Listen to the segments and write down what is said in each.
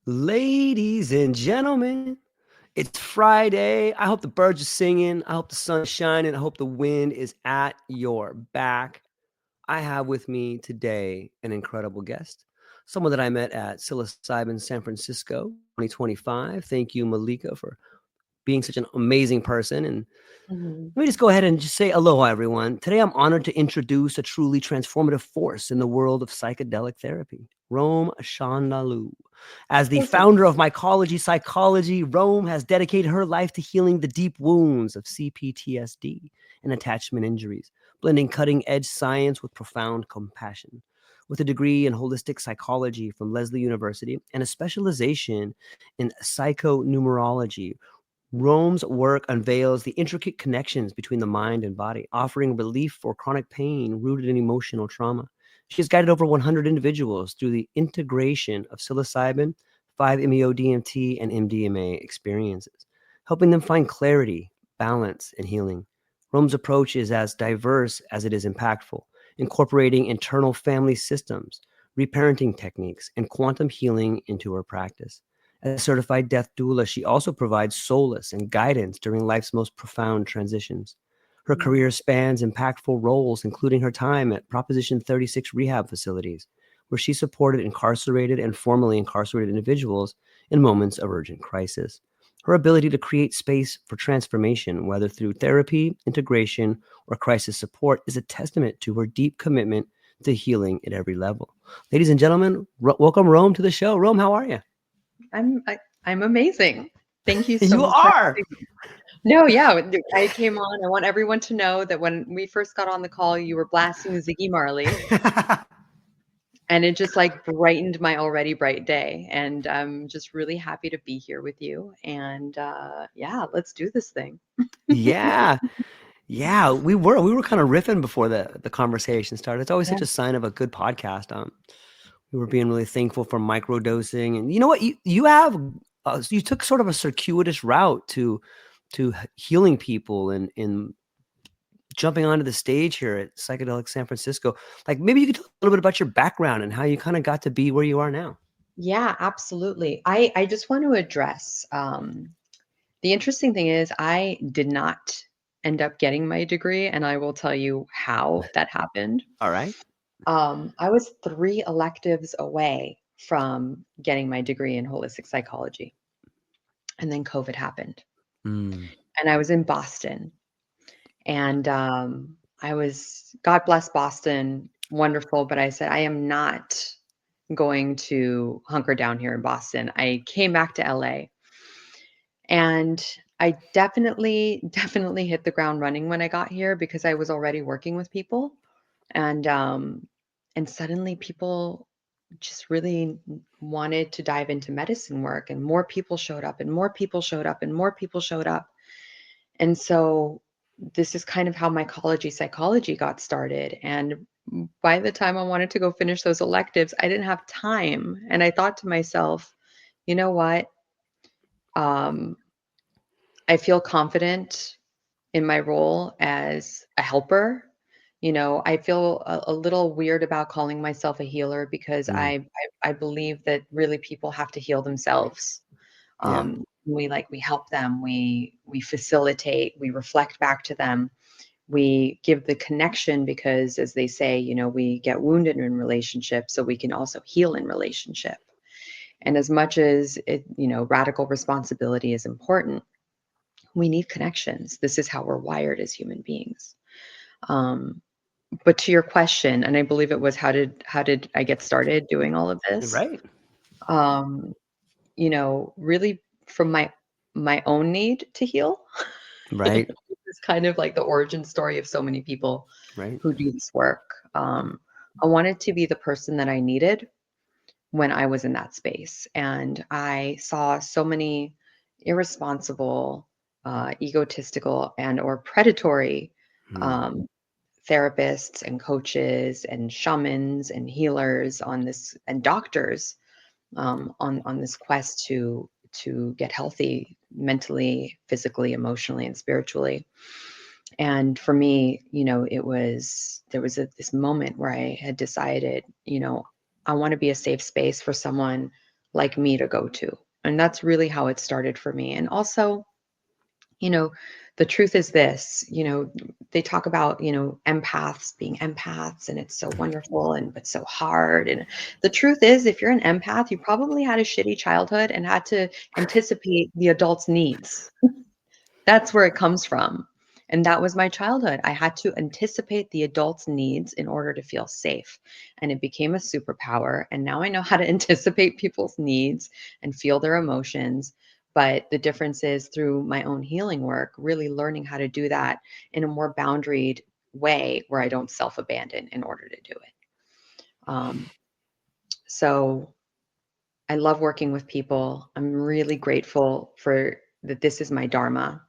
Ladies and gentlemen, it's Friday. I hope the birds are singing. I hope the sun is shining. I hope the wind is at your back. I have with me today an incredible guest, someone that I met at psilocybin San Francisco 2025. Thank you, Malika, for being such an amazing person. And Mhm. let me just go ahead and just say aloha, everyone. Today, I'm honored to introduce a truly transformative force in the world of psychedelic therapy, Rome Shadanloo. As the Thank you. founder of Mycology Psychology, Rome has dedicated her life to healing the deep wounds of CPTSD and attachment injuries, blending cutting edge science with profound compassion. With a degree in holistic psychology from Lesley University and a specialization in psychoneuroimmunology, Rome's work unveils the intricate connections between the mind and body, offering relief for chronic pain rooted in emotional trauma. She has guided over 100 individuals through the integration of psilocybin, 5-MeO-DMT, and MDMA experiences, helping them find clarity, balance, and healing. Rome's approach is as diverse as it is impactful, incorporating internal family systems, reparenting techniques, and quantum healing into her practice. As a certified death doula, she also provides solace and guidance during life's most profound transitions. Her Mhm. career spans impactful roles, including her time at Proposition 36 rehab facilities, where she supported incarcerated and formerly incarcerated individuals in moments of urgent crisis. Her ability to create space for transformation, whether through therapy, integration, or crisis support, is a testament to her deep commitment to healing at every level. Ladies and gentlemen, welcome Rome to the show. Rome, how are you? I'm amazing. Thank you so You much for are. having me. No, yeah, I came on. I want everyone to know that when we first got on the call, you were blasting Ziggy Marley, and it just like brightened my already bright day. And I'm just really happy to be here with you. And yeah, let's do this thing. Yeah. Yeah, we were kind of riffing before the conversation started. It's always Yeah. such a sign of a good podcast. We were being really thankful for microdosing, and you know what? You have you took sort of a circuitous route to healing people and in jumping onto the stage here at Psychedelic San Francisco. Like maybe you could tell a little bit about your background and how you kind of got to be where you are now. Yeah, absolutely. I just want to address the interesting thing is I did not end up getting my degree, and I will tell you how that happened. All right. I was 3 electives away from getting my degree in holistic psychology, and then COVID happened, Mm, and I was in Boston, and, I was God bless Boston, wonderful, but I said, "I am not going to hunker down here in Boston." I came back to LA, and I definitely hit the ground running when I got here because I was already working with people, and, um, and suddenly people just really wanted to dive into medicine work, and more people showed up and more people showed up and more people showed up. And so this is kind of how mycology psychology got started. And by the time I wanted to go finish those electives, I didn't have time. And I thought to myself, you know what? Um, I feel confident in my role as a helper. You know, I feel a little weird about calling myself a healer because mm, I believe that really people have to heal themselves. yeah. We help them, we facilitate, we reflect back to them, we give the connection because, as they say, you know, we get wounded in relationships, so we can also heal in relationship. And as much as it, you know, radical responsibility is important, we need connections. This is how we're wired as human beings. Um, but to your question, and I believe it was how did I get started doing all of this? Right. Um, you know, really from my own need to heal. Right. It's kind of like the origin story of so many people Right. who do this work. I wanted to be the person that I needed when I was in that space, and I saw so many irresponsible, egotistical, and or predatory Mm, um, therapists and coaches and shamans and healers on this and doctors on this quest to get healthy mentally, physically, emotionally, and spiritually. And for me, you know, there was this moment where I had decided, you know, I want to be a safe space for someone like me to go to. And that's really how it started for me. And also, you know, the truth is this, they talk about, empaths being empaths, and it's so wonderful and but so hard. And the truth is, if you're an empath, you probably had a shitty childhood and had to anticipate the adult's needs. That's where it comes from. And that was my childhood. I had to anticipate the adult's needs in order to feel safe. And it became a superpower. And now I know how to anticipate people's needs and feel their emotions. But the difference is through my own healing work, really learning how to do that in a more boundaried way where I don't self abandon in order to do it. Um, so I love working with people. I'm really grateful for that. This is my dharma.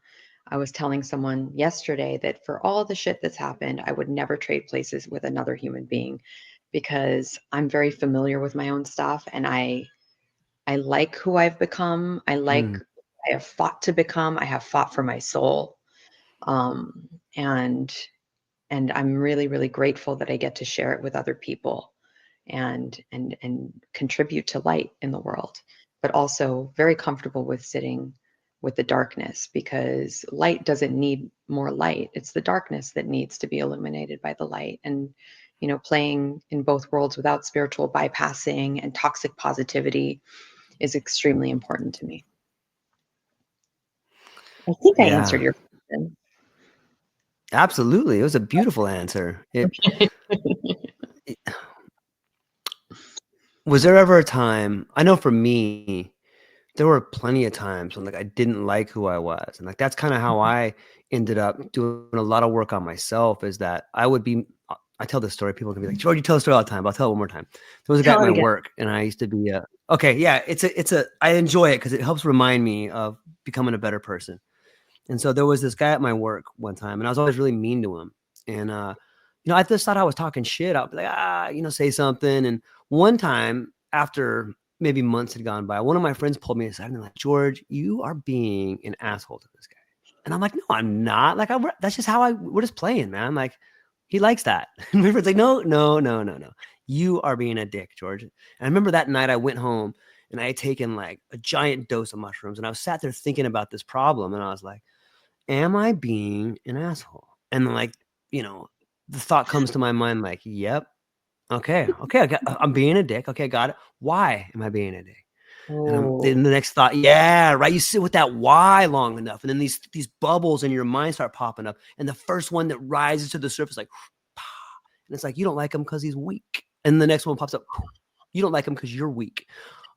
I was telling someone yesterday that for all the shit that's happened, I would never trade places with another human being because I'm very familiar with my own stuff, and I like who I've become. I like Mm. I have fought to become. I have fought for my soul. Um, and I'm really, really grateful that I get to share it with other people and contribute to light in the world, but also very comfortable with sitting with the darkness, because light doesn't need more light. It's the darkness that needs to be illuminated by the light. And playing in both worlds without spiritual bypassing and toxic positivity is extremely important to me. I think I answered Yeah, your question. absolutely. It was a beautiful answer. It was there ever a time, I know for me, there were plenty of times when like I didn't like who I was. And like that's kind of how I ended up doing a lot of work on myself, is that I would be I tell this story, people can be like, George, you tell the story all the time, but I'll tell it one more time. There was a guy at Tell it my again. work, and I used to be okay, yeah, I enjoy it because it helps remind me of becoming a better person. And so there was this guy at my work one time, and I was always really mean to him. And I just thought I was talking shit. I'd be like, say something. And one time, after maybe months had gone by, one of my friends pulled me aside and they're like, George, you are being an asshole to this guy. And I'm like, no, I'm not. Like, that's just how we're just playing, man. Like, he likes that. And my friend's like, no, no, no, no, no. You are being a dick, George. And I remember that night I went home and I had taken like a giant dose of mushrooms, and I was sat there thinking about this problem. And I was like, am I being an asshole? And then, like, the thought comes to my mind, like, yep. Okay. I'm being a dick. Okay. Got it. Why am I being a dick? And then Oh, the next thought, yeah, right. You sit with that why long enough, and then these bubbles in your mind start popping up. And the first one that rises to the surface, like, and it's like, you don't like him because he's weak. And the next one pops up, you don't like him because you're weak.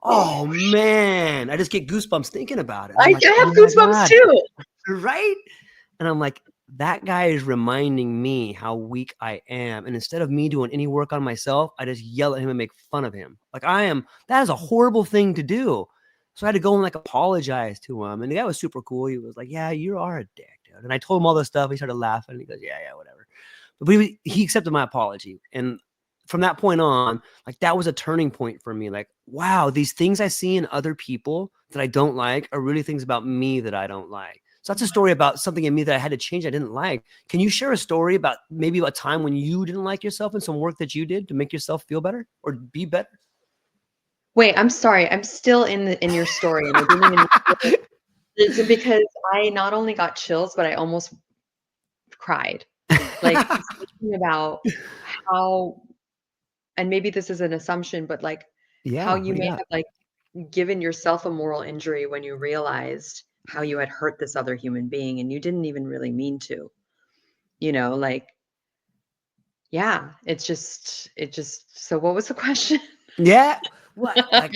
Oh oh, man, I just get goosebumps thinking about it. And I I'm like, have oh my goosebumps God, too. right? And I'm like, that guy is reminding me how weak I am. And instead of me doing any work on myself, I just yell at him and make fun of him. Like, that is a horrible thing to do. So I had to go and like apologize to him. And the guy was super cool. He was like, yeah, you are a dick, dude. And I told him all this stuff. He started laughing and he goes, yeah, whatever. But he accepted my apology. And from that point on, like that was a turning point for me. Like, wow, these things I see in other people that I don't like are really things about me that I don't like. So that's a story about something in me that I had to change I didn't like. Can you share a story about maybe a time when you didn't like yourself and some work that you did to make yourself feel better or be better? Wait, I'm sorry. I'm still in your story, and I didn't even it's because I not only got chills, but I almost cried. Like, just thinking about how, and maybe this is an assumption, but, like, how Yeah, you what do you may got? have, like, given yourself a moral injury when you realized how you had hurt this other human being, and you didn't even really mean to, like, yeah, so what was the question? Yeah. What? Like,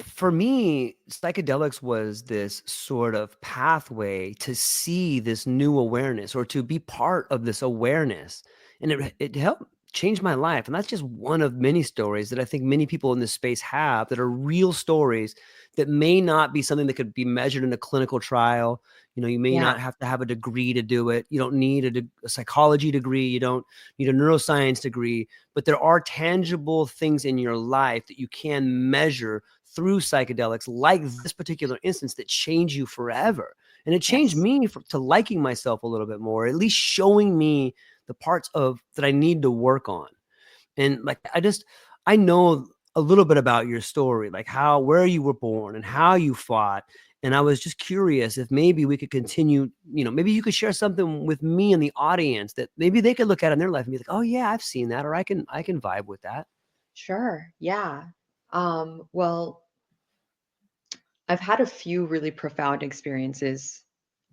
for me, psychedelics was this sort of pathway to see this new awareness or to be part of this awareness. And it helped change my life. And that's just one of many stories that I think many people in this space have that are real stories that may not be something that could be measured in a clinical trial. You may Yeah, not have to have a degree to do it. You don't need a psychology degree. You don't need a neuroscience degree, but there are tangible things in your life that you can measure through psychedelics, like this particular instance, that change you forever. And it changed yes. me to liking myself a little bit more, at least showing me the parts of that I need to work on. And like, I know a little bit about your story, like where you were born and how you fought. And I was just curious if maybe we could continue, maybe you could share something with me and the audience that maybe they could look at in their life and be like, oh yeah, I've seen that, or I can vibe with that. Sure. Yeah. Well, I've had a few really profound experiences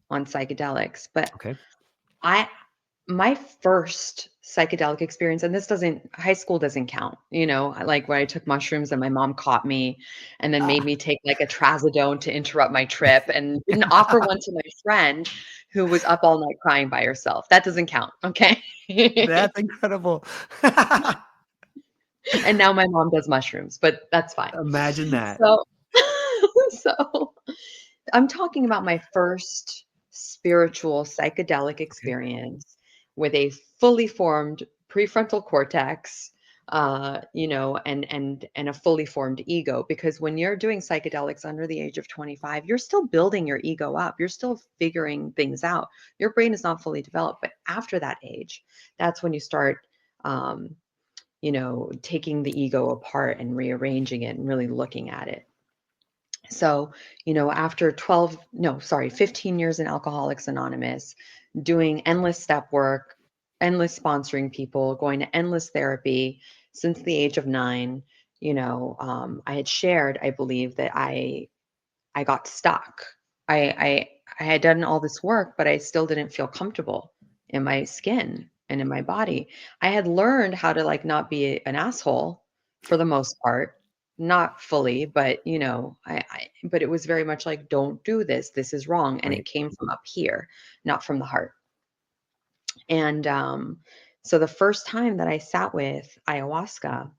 on psychedelics, but Okay. I my first psychedelic experience, and high school doesn't count, like when I took mushrooms and my mom caught me and then made Ah, me take like a trazodone to interrupt my trip and didn't offer one to my friend who was up all night crying by herself. That doesn't count, okay? that's incredible. And now my mom does mushrooms, but that's fine. Imagine that. So so I'm talking about my first spiritual psychedelic Okay. experience with a fully formed prefrontal cortex, and a fully formed ego. Because when you're doing psychedelics under the age of 25, you're still building your ego up. You're still figuring things out. Your brain is not fully developed. But after that age, that's when you start, um, taking the ego apart and rearranging it and really looking at it. So, after 15 years in Alcoholics Anonymous, doing endless step work, endless sponsoring people, going to endless therapy since the age of 9, I had shared, I believe, that I got stuck. I had done all this work, but I still didn't feel comfortable in my skin and in my body. I had learned how to like not be an asshole for the most part, not fully, but but it was very much like, don't do this. This is wrong. And it Right. came from up here, not from the heart. And so the first time that I sat with ayahuasca,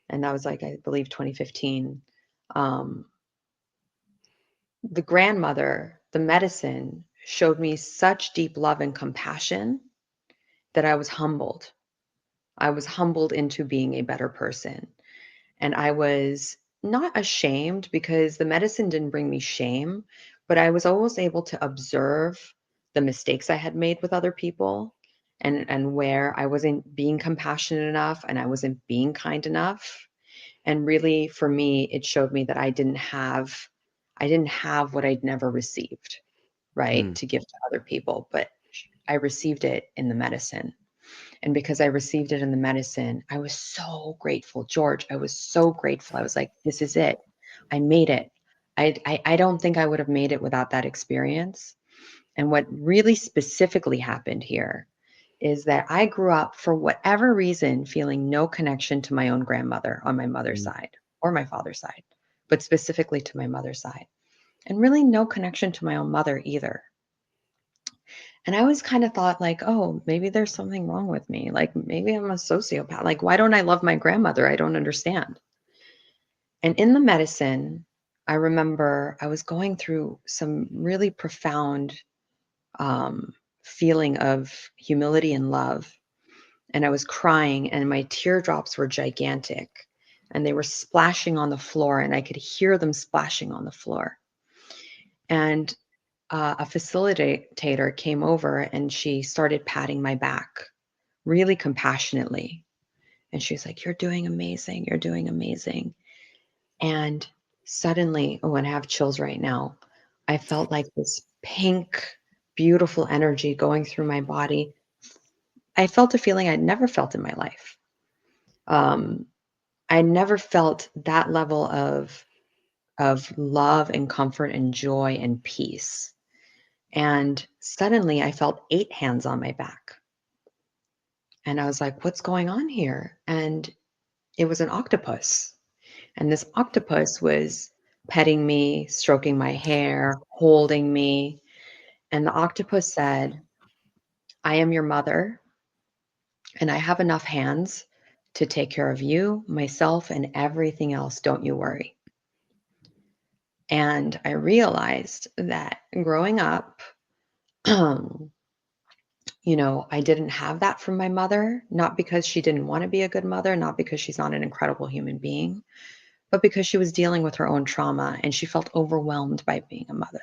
and that was like, I believe 2015, um, the grandmother, the medicine showed me such deep love and compassion that I was humbled. I was humbled into being a better person. And I was not ashamed because the medicine didn't bring me shame, but I was always able to observe the mistakes I had made with other people and where I wasn't being compassionate enough and I wasn't being kind enough. And really, for me, it showed me that I didn't have what I'd never received, right, Mm. to give to other people, but I received it in the medicine. And because I received it in the medicine, I was so grateful. George, I was so grateful. I was like, this is it. I made it. I don't think I would have made it without that experience. And what really specifically happened here is that I grew up, for whatever reason, feeling no connection to my own grandmother on my mother's Mm. side or my father's side, but specifically to my mother's side, and really no connection to my own mother either. And I always kind of thought, like, oh, maybe there's something wrong with me. Like, maybe I'm a sociopath. Like, why don't I love my grandmother? I don't understand. And in the medicine, I remember I was going through some really profound um, feeling of humility and love. And I was crying, and my teardrops were gigantic, and they were splashing on the floor, and I could hear them splashing on the floor. And a facilitator came over, and she started patting my back really compassionately. And she's like, "You're doing amazing. You're doing amazing." And suddenly, oh, and I have chills right now. I felt like this pink, beautiful energy going through my body. I felt a feeling I'd never felt in my life. Um, I never felt that level of love and comfort and joy and peace. And suddenly I felt 8 hands on my back. And I was like, what's going on here? And it was an octopus. And this octopus was petting me, stroking my hair, holding me. And the octopus said, I am your mother, and I have enough hands to take care of you, myself, and everything else. Don't you worry. And I realized that growing up, I didn't have that from my mother, not because she didn't want to be a good mother, not because she's not an incredible human being, but because she was dealing with her own trauma and she felt overwhelmed by being a mother.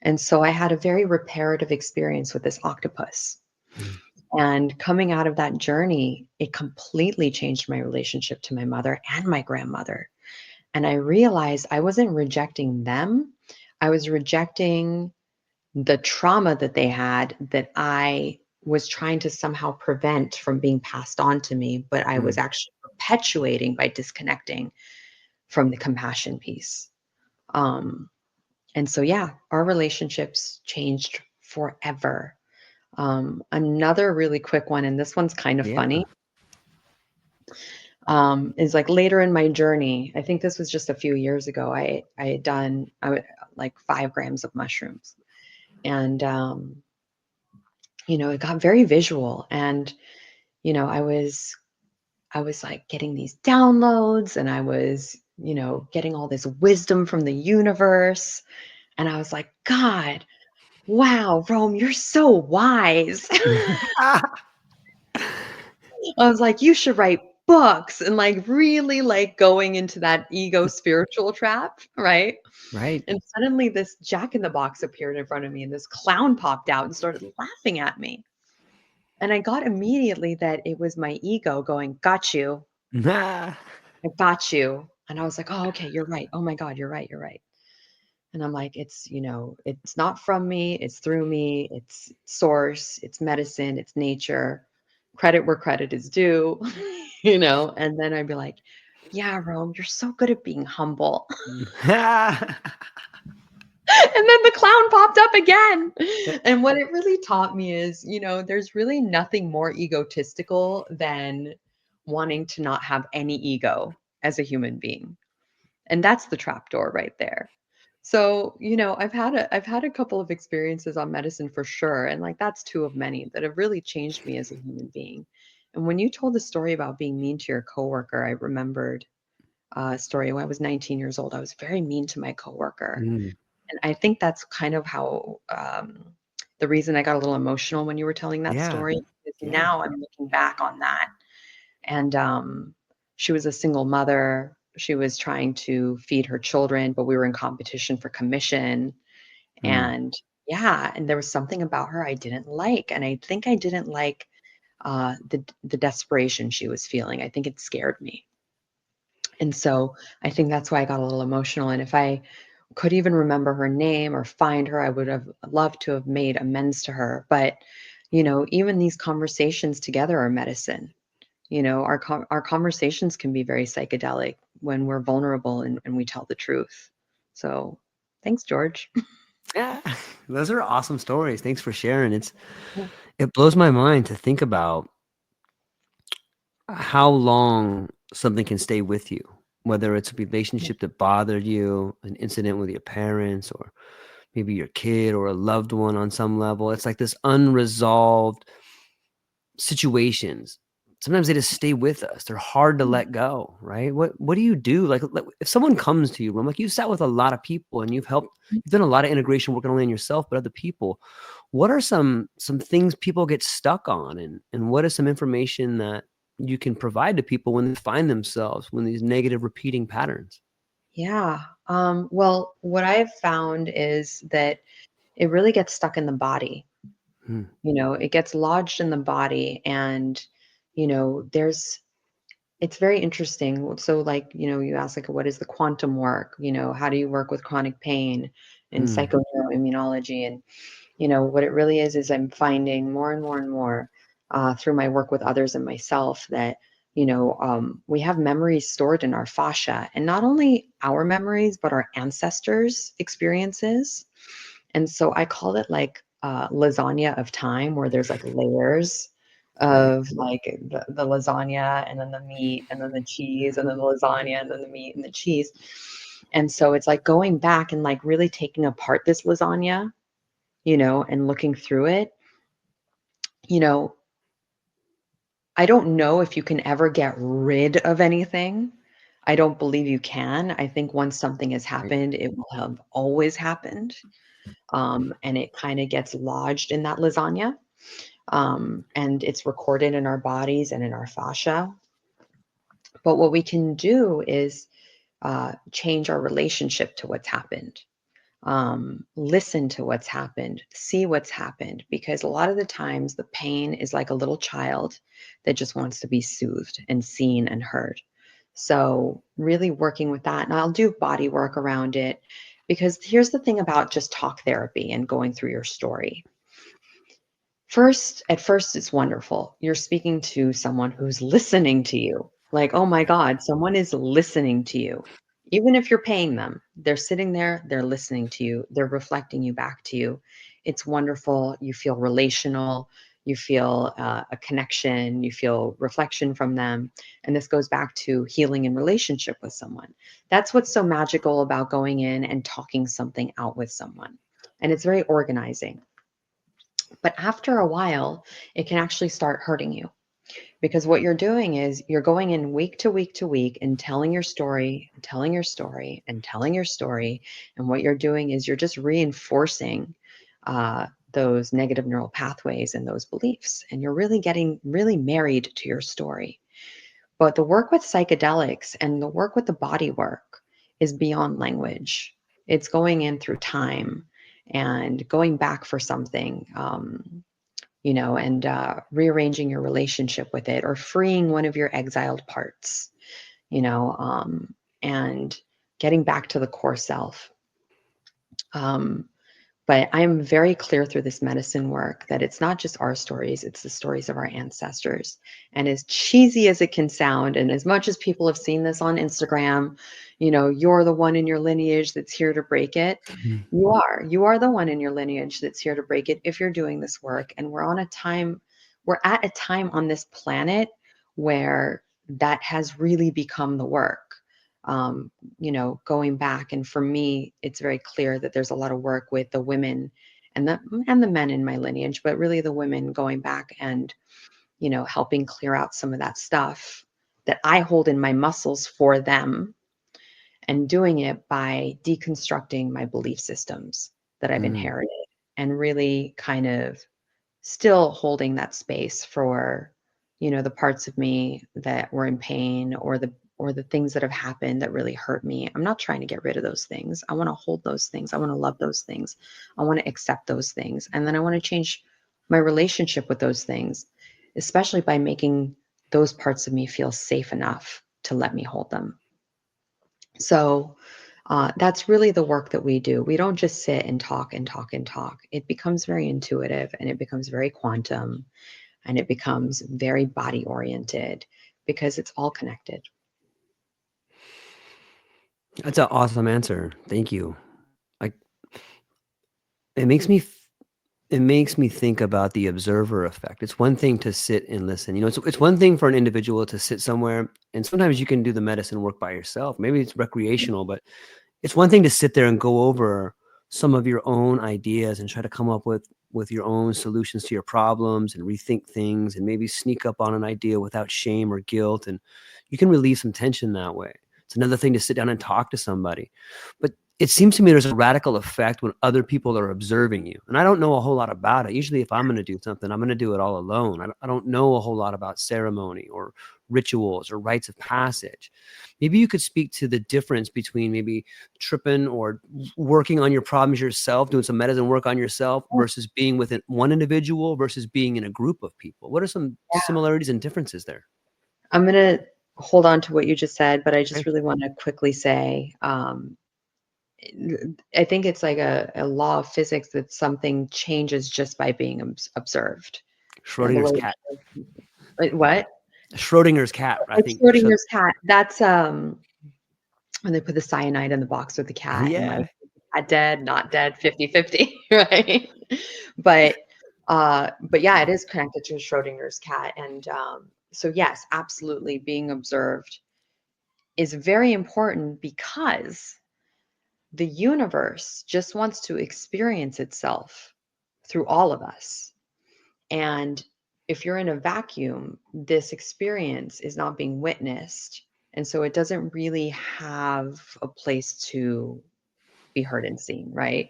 And so I had a very reparative experience with this octopus. Mm. And coming out of that journey, it completely changed my relationship to my mother and my grandmother. And I realized I wasn't rejecting them. I was rejecting the trauma that they had that I was trying to somehow prevent from being passed on to me, but I was Mm. actually perpetuating by disconnecting from the compassion piece. Um, and so, yeah, our relationships changed forever. Another really quick one, and this one's kind of Yeah. funny, is like later in my journey. I think this was just a few years ago. I had done like 5 grams of mushrooms, and it got very visual, and I was like getting these downloads, and I was getting all this wisdom from the universe, and I was like, God, wow, Rome, you're so wise. I was like, you should write books, and like really like going into that ego spiritual trap, right? Right. And suddenly this jack in the box appeared in front of me, and this clown popped out and started laughing at me. And I got immediately that it was my ego going, got you. I got you. And I was like, oh, okay, you're right. Oh my God, you're right. You're right. And I'm like, it's not from me, it's through me, it's source, it's medicine, it's nature, credit where credit is due, and then I'd be like, yeah, Rome, you're so good at being humble. And then the clown popped up again. And what it really taught me is, there's really nothing more egotistical than wanting to not have any ego as a human being. And that's the trapdoor right there. So, I've had a couple of experiences on medicine for sure, and like that's two of many that have really changed me as a human being. And when you told the story about being mean to your coworker, I remembered a story when I was 19 years old. I was very mean to my coworker, Mm. and I think that's kind of how the reason I got a little emotional when you were telling that Yeah. story is Yeah. now I'm looking back on that, and she was a single mother. She was trying to feed her children, but we were in competition for commission. Mm. And yeah, and there was something about her I didn't like. And I think I didn't like the desperation she was feeling. I think it scared me. And so I think that's why I got a little emotional. And if I could even remember her name or find her, I would have loved to have made amends to her. But, even these conversations together are medicine. Our conversations can be very psychedelic when we're vulnerable and we tell the truth. So, thanks, George. Yeah. Those are awesome stories. Thanks for sharing. Yeah. It blows my mind to think about how long something can stay with you, whether it's a relationship that bothered you, an incident with your parents, or maybe your kid or a loved one on some level. It's like this unresolved situations. Sometimes they just stay with us. They're hard to let go, right? What do you do? Like if someone comes to you, Rom, like you sat with a lot of people and you've done a lot of integration work not only on yourself but other people. What are some things people get stuck on, and what is some information that you can provide to people when they find themselves when these negative repeating patterns? Yeah. Well, what I've found is that it really gets stuck in the body. Hmm. It gets lodged in the body, and there's it's very interesting. So, like, you ask, like, what is the quantum work? How do you work with chronic pain and Hmm. psychoneuroimmunology? And, what it really is I'm finding more and more and more through my work with others and myself that, we have memories stored in our fascia, and not only our memories, but our ancestors' experiences. And so I call it like lasagna of time, where there's like layers Right. of like the lasagna, and then the meat, and then the cheese, and then the lasagna, and then the meat and the cheese. And so it's like going back and like really taking apart this lasagna, and looking through it. You know, I don't know if you can ever get rid of anything. I don't believe you can. I think once something has Right. happened, it will have always happened. And it kind of gets lodged in that lasagna. And it's recorded in our bodies and in our fascia. But what we can do is change our relationship to what's happened. Listen to what's happened, see what's happened, because a lot of the times the pain is like a little child that just wants to be soothed and seen and heard. So, really working with that. And I'll do body work around it because here's the thing about just talk therapy and going through your story. At first, it's wonderful. You're speaking to someone who's listening to you. Like, oh my God, someone is listening to you. Even if you're paying them, they're sitting there, they're listening to you, they're reflecting you back to you. It's wonderful. You feel relational, you feel a connection, you feel reflection from them. And this goes back to healing in relationship with someone. That's what's so magical about going in and talking something out with someone. And it's very organizing. But after a while, it can actually start hurting you because what you're doing is you're going in week to week to week and telling your story, telling your story, and telling your story. And what you're doing is you're just reinforcing those negative neural pathways and those beliefs. And you're really getting really married to your story. But the work with psychedelics and the work with the body work is beyond language. It's going in through time and going back for something, and rearranging your relationship with it or freeing one of your exiled parts, and getting back to the core self. Um, but I'm very clear through this medicine work that it's not just our stories, it's the stories of our ancestors. And as cheesy as it can sound, and as much as people have seen this on Instagram, you're the one in your lineage that's here to break it. Mhm. You are the one in your lineage that's here to break it if you're doing this work. And we're at a time on this planet where that has really become the work. Um, going back. And for me, it's very clear that there's a lot of work with the women and the men in my lineage, but really the women going back and, helping clear out some of that stuff that I hold in my muscles for them and doing it by deconstructing my belief systems that I've Mm. inherited and really kind of still holding that space for, the parts of me that were in pain or the things that have happened that really hurt me. I'm not trying to get rid of those things. I want to hold those things. I want to love those things. I want to accept those things. And then I want to change my relationship with those things, especially by making those parts of me feel safe enough to let me hold them. So that's really the work that we do. We don't just sit and talk and talk and talk. It becomes very intuitive and it becomes very quantum and it becomes very body oriented because it's all connected. That's an awesome answer. Thank you. Like it makes me it makes me think about the observer effect. It's one thing to sit and listen. It's one thing for an individual to sit somewhere, and sometimes you can do the medicine work by yourself. Maybe it's recreational, but it's one thing to sit there and go over some of your own ideas and try to come up with your own solutions to your problems and rethink things and maybe sneak up on an idea without shame or guilt, and you can relieve some tension that way. It's another thing to sit down and talk to somebody. But it seems to me there's a radical effect when other people are observing you. And I don't know a whole lot about it. Usually if I'm going to do something, I'm going to do it all alone. I don't know a whole lot about ceremony or rituals or rites of passage. Maybe you could speak to the difference between maybe tripping or working on your problems yourself, doing some medicine work on yourself versus being with one individual versus being in a group of people. What are some Yeah. similarities and differences there? I'm going to hold on to what you just said, but I Okay. just really want to quickly say I think it's like a law of physics that something changes just by being observed. And the Schrodinger's way, cat. what? Schrodinger's cat, I Like think. Schrodinger's cat. That's when they put the cyanide in the box with the cat and Yeah. like cat dead, not dead, 50-50, right? But but yeah, it is connected to Schrodinger's cat. And so yes, absolutely being observed is very important because the universe just wants to experience itself through all of us. And if you're in a vacuum, this experience is not being witnessed. And so it doesn't really have a place to be heard and seen, right?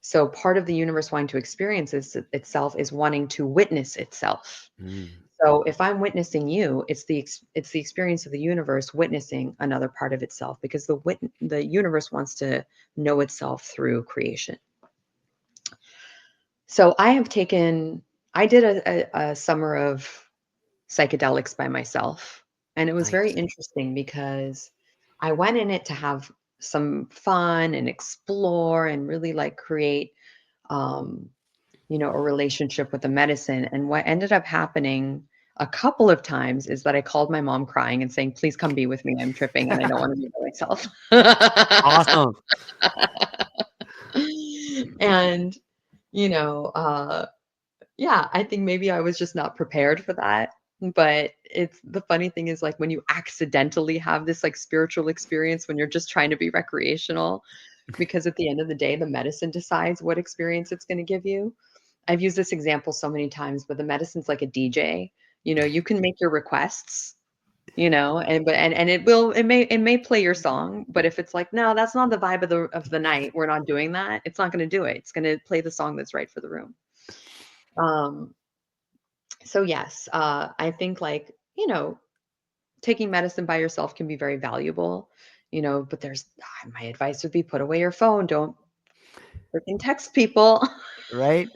So part of the universe wanting to experience itself is wanting to witness itself. Mm. So if I'm witnessing you, it's the experience of the universe witnessing another part of itself, because the universe wants to know itself through creation. So I did a summer of psychedelics by myself, and it was very Nice. interesting because I went in it to have some fun and explore and really like create, um, a relationship with the medicine. And what ended up happening a couple of times is that I called my mom crying and saying, "Please come be with me. I'm tripping and I don't want to be by myself." Awesome. And, you know, uh, yeah, I think maybe I was just not prepared for that. But it's the funny thing is like when you accidentally have this like spiritual experience when you're just trying to be recreational, because at the end of the day, the medicine decides what experience it's going to give you. I've used this example so many times, but the medicine's like a DJ. You can make your requests, and it may play your song, but if it's like, no, that's not the vibe of the night, we're not doing that, it's not going to do it. It's going to play the song that's right for the room. Um, so yes, I think like, taking medicine by yourself can be very valuable, but my advice would be put away your phone. Don't freaking text people. Right?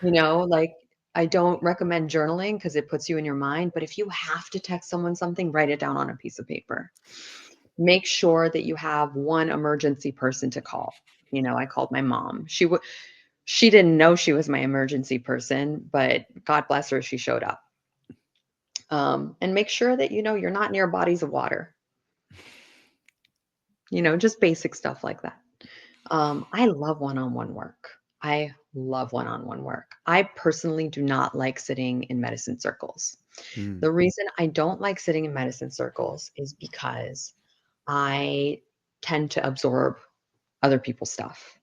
Like I don't recommend journaling because it puts you in your mind, but if you have to text someone something, write it down on a piece of paper. Make sure that you have one emergency person to call. I called my mom. She didn't know she was my emergency person, but God bless her, she showed up. And make sure that you're not near bodies of water. Just basic stuff like that. I love one-on-one work. I love one-on-one work. I personally do not like sitting in medicine circles. Mm. The reason I don't like sitting in medicine circles is because I tend to absorb other people's stuff.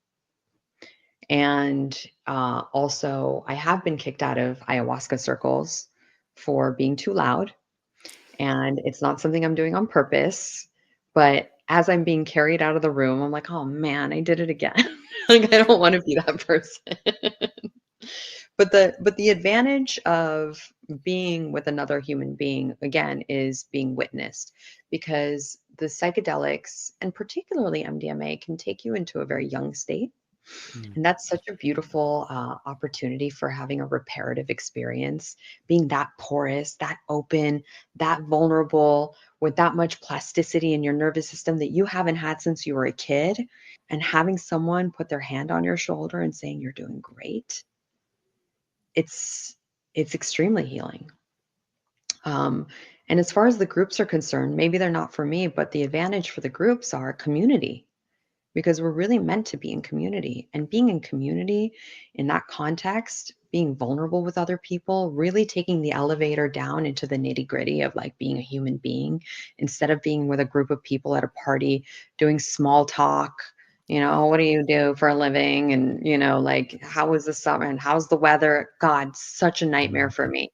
And also, I have been kicked out of ayahuasca circles for being too loud. And it's not something I'm doing on purpose. But as I'm being carried out of the room, I'm like, oh man, I did it again. Like, I don't want to be that person. But the advantage of being with another human being, again, is being witnessed, because the psychedelics, and particularly MDMA, can take you into a very young state. Mm. And that's such a beautiful opportunity for having a reparative experience, being that porous, that open, that vulnerable, with that much plasticity in your nervous system that you haven't had since you were a kid. And having someone put their hand on your shoulder and saying, "You're doing great." It's it's extremely healing. Um, and as far as the groups are concerned, maybe they're not for me, but the advantage for the groups are community, because we're really meant to be in community, and being in community in that context, being vulnerable with other people, really taking the elevator down into the nitty gritty of like being a human being, instead of being with a group of people at a party doing small talk. What do you do for a living? And, like, how was the summer and how's the weather? God, such a nightmare for Mhm. me.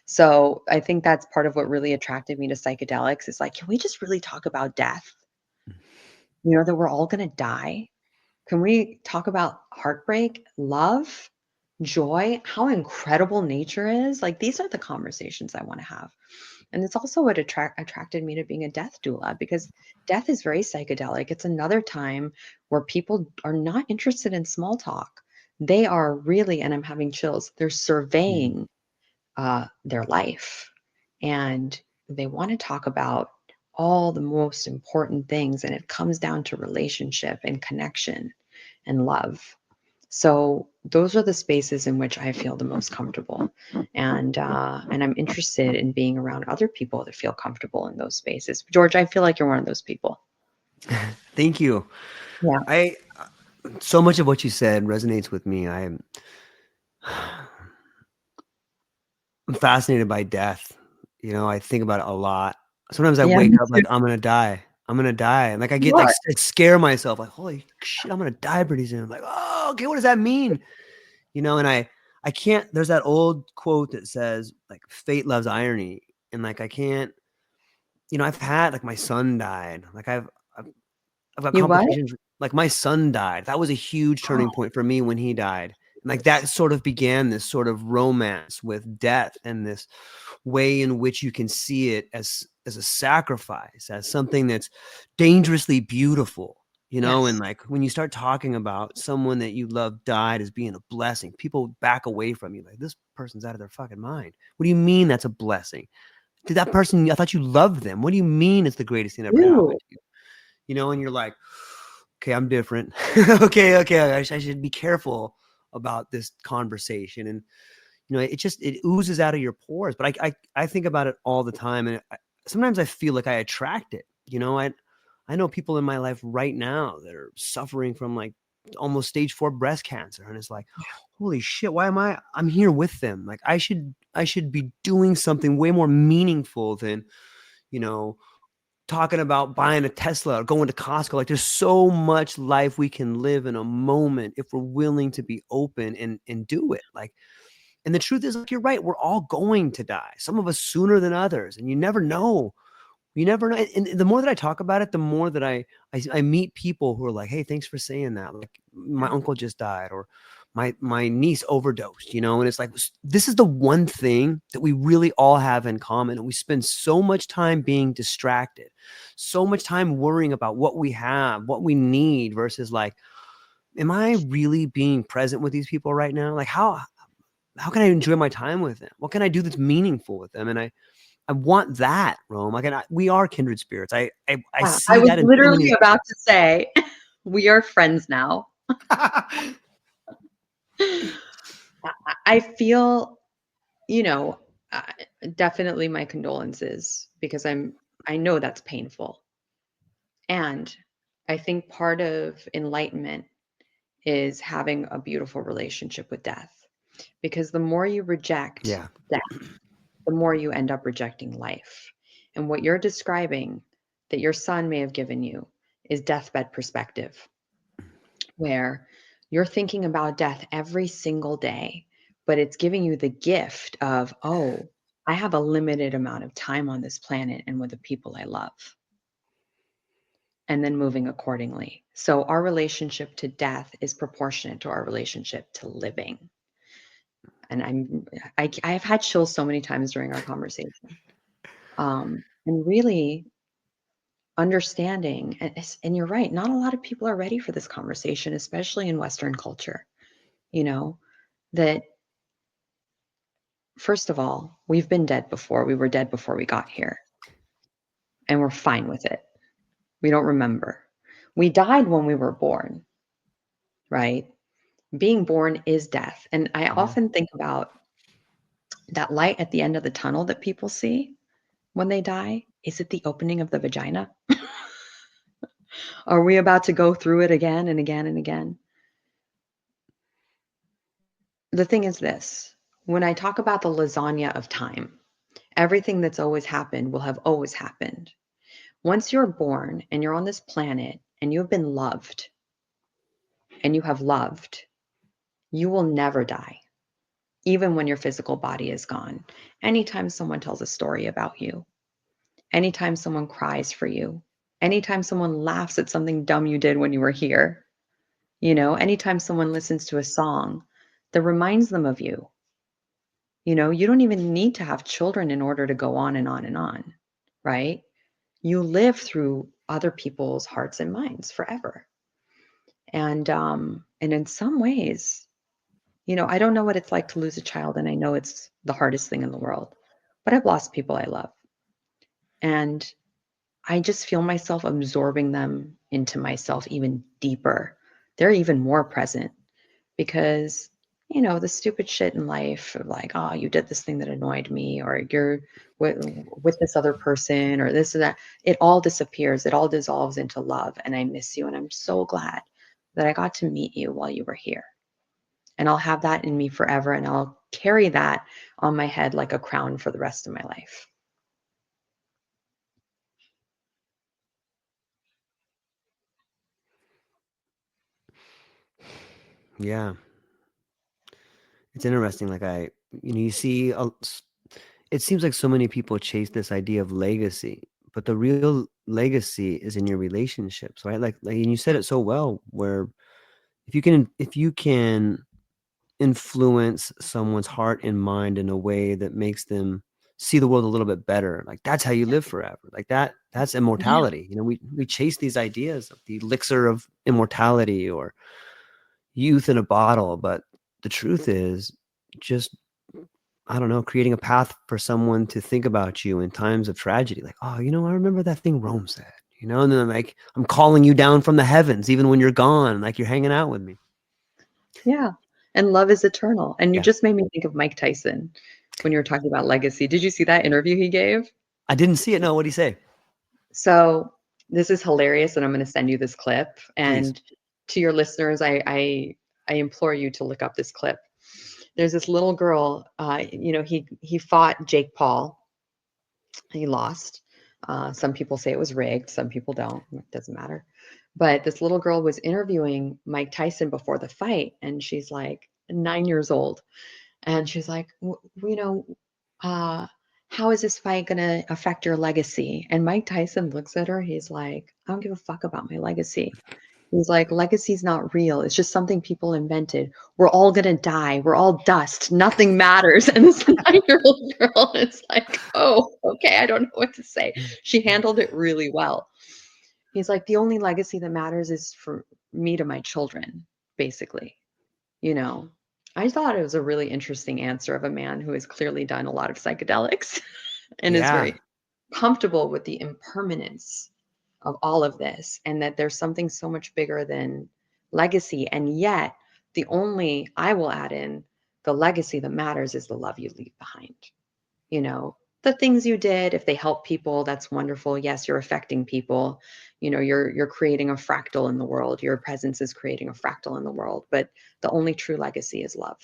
So I think that's part of what really attracted me to psychedelics, is like, can we just really talk about death? That we're all going to die. Can we talk about heartbreak, love, joy, how incredible nature is? Like, these are the conversations I want to have. And it's also what attracted me to being a death doula, because death is very psychedelic. It's another time where people are not interested in small talk. They are really, and I'm having chills, they're Mm. surveying their life. And they want to talk about all the most important things. And it comes down to relationship and connection and love. So those are the spaces in which I feel the most comfortable, and I'm interested in being around other people that feel comfortable in those spaces. George, I feel like you're one of those people. Thank you. Yeah. I So much of what you said resonates with me. I'm fascinated by death. I think about it a lot. Sometimes I Yeah, wake me up too. like I'm gonna die. I'm gonna die, and like I You get like are. scare myself like holy shit, I'm gonna die pretty soon. I'm like, oh, okay, what does that mean? And I can't. There's that old quote that says like fate loves irony, and like I can't. I've had like my son died. Like I've got You what? complications. Like my son died. That was a huge turning Oh, point for me when he died. Like that sort of began this sort of romance with death, and this way in which you can see it as a sacrifice, as something that's dangerously beautiful, you know. And Yes. like when you start talking about someone that you love died as being a blessing, people back away from you like, this person's out of their fucking mind. What do you mean that's a blessing? Did that person, I thought you loved them. What do you mean it's the greatest thing that ever happened Ew. to you? You know, and you're like, okay, I'm different. okay, I should be careful about this conversation. And you know, it oozes out of your pores. But I think about it all the time, and sometimes I feel like I attract it. You know, I know people in my life right now that are suffering from like almost stage 4 breast cancer, and it's like, holy shit, why am I'm here with them? Like I should be doing something way more meaningful than, you know, talking about buying a Tesla or going to Costco. Like there's so much life we can live in a moment if we're willing to be open and do it. Like, and the truth is, like, you're right, we're all going to die. Some of us sooner than others, and you never know. You never know. And the more that I talk about it, the more that I meet people who are like, hey, thanks for saying that. Like my Yeah. uncle just died, or my niece overdosed, you know. And it's like, this is the one thing that we really all have in common. And we spend so much time being distracted, so much time worrying about what we have, what we need, versus like, am I really being present with these people right now? Like how can I enjoy my time with them? What can I do that's meaningful with them? And I want that, Rome. Like, and we are kindred spirits. I Yeah, I see was that in so many literally of about to say, we are friends now. I feel, you know, uh, definitely my condolences because I know that's painful. And I think part of enlightenment is having a beautiful relationship with death. Because the more you reject Yeah. death, the more you end up rejecting life. And what you're describing that your son may have given you is deathbed perspective, where you're thinking about death every single day, but it's giving you the gift of, oh, I have a limited amount of time on this planet and with the people I love, and then moving accordingly. So our relationship to death is proportionate to our relationship to living. And I've had chills so many times during our conversation. And really understanding, and you're right, not a lot of people are ready for this conversation, especially in Western culture, you know, that first of all, we've been dead before. We were dead before we got here, and we're fine with it. We don't remember. We died when we were born, right? Being born is death. And I Yeah. often think about that light at the end of the tunnel that people see when they die. Is it the opening of the vagina? Are we about to go through it again and again and again? The thing is this, when I talk about the lasagna of time, everything that's always happened will have always happened. Once you're born and you're on this planet and you've been loved and you have loved, you will never die, even when your physical body is gone. Anytime someone tells a story about you, anytime someone cries for you, anytime someone laughs at something dumb you did when you were here, anytime someone listens to a song that reminds them of you, you don't even need to have children in order to go on and on and on, right? You live through other people's hearts and minds forever. And in some ways, I don't know what it's like to lose a child, and I know it's the hardest thing in the world, but I've lost people I love. And I just feel myself absorbing them into myself even deeper. They're even more present because, the stupid shit in life of like, oh, you did this thing that annoyed me, or you're with this other person, or this or that, it all disappears. It all dissolves into love. And I miss you. And I'm so glad that I got to meet you while you were here. And I'll have that in me forever. And I'll carry that on my head like a crown for the rest of my life. Yeah. It's interesting. Like you see, it seems like so many people chase this idea of legacy, but the real legacy is in your relationships, right? Like, and you said it so well, where if you can influence someone's heart and mind in a way that makes them see the world a little bit better. Like that's how you live forever. Like that's Yeah. immortality. We chase these ideas of the elixir of immortality or youth in a bottle, but the truth is just, I don't know, creating a path for someone to think about you in times of tragedy. Like, oh, I remember that thing Rome said, and then like I'm calling you down from the heavens, even when you're gone, like you're hanging out with me. Yeah. And love is eternal. And you Yeah. just made me think of Mike Tyson when you were talking about legacy. Did you see that interview he gave? I didn't see it. No, what'd he say? So this is hilarious, and I'm going to send you this clip. Please. And to your listeners, I implore you to look up this clip. There's this little girl. He fought Jake Paul. He lost. Some people say it was rigged. Some people don't. It doesn't matter. But this little girl was interviewing Mike Tyson before the fight, and she's like 9 years old, and she's like, uh, how is this fight going to affect your legacy? And Mike Tyson looks at her. He's like, I don't give a fuck about my legacy. He's like, legacy's not real. It's just something people invented. We're all going to die. We're all dust. Nothing matters. And this 9-year-old girl is like, oh, okay. I don't know what to say. She handled it really well. He's like, the only legacy that matters is for me to my children, basically. You know, I thought it was a really interesting answer of a man who has clearly done a lot of psychedelics and is Yeah. very comfortable with the impermanence of all of this, and that there's something so much bigger than legacy. And yet, I will add in, the legacy that matters is the love you leave behind. The things you did, if they help people, that's wonderful. Yes, you're affecting people. You're creating a fractal in the world. Your presence is creating a fractal in the world. But the only true legacy is love.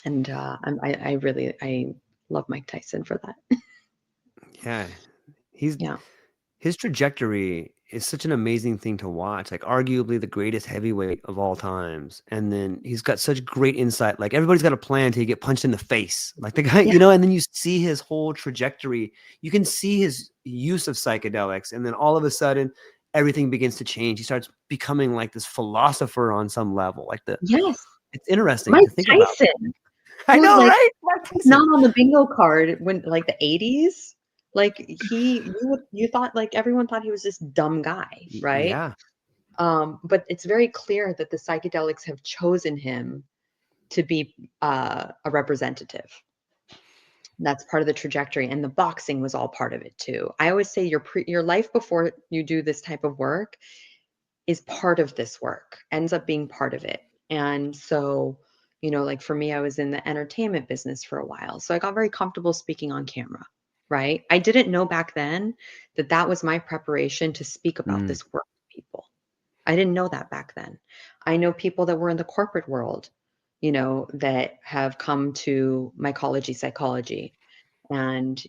And I love Mike Tyson for that. Yeah. He's Yeah. his trajectory is such an amazing thing to watch, like arguably the greatest heavyweight of all times. And then he's got such great insight. Like everybody's got a plan till you get punched in the face. Like the guy, Yeah. and then you see his whole trajectory. You can see his use of psychedelics. And then all of a sudden, everything begins to change. He starts becoming like this philosopher on some level. Yes. It's interesting Mike to think about. Tyson, I who's know, like right? Mike not Tyson. on the bingo card when like the 80s. Like you thought, like everyone thought he was this dumb guy, right? Yeah. But it's very clear that the psychedelics have chosen him to be a representative. That's part of the trajectory, and the boxing was all part of it too. I always say your life before you do this type of work is part of this work, ends up being part of it. And so, like for me, I was in the entertainment business for a while, so I got very comfortable speaking on camera. Right? I didn't know back then that that was my preparation to speak about Mm, this work to people. I didn't know that back then. I know people that were in the corporate world, that have come to mycology psychology, and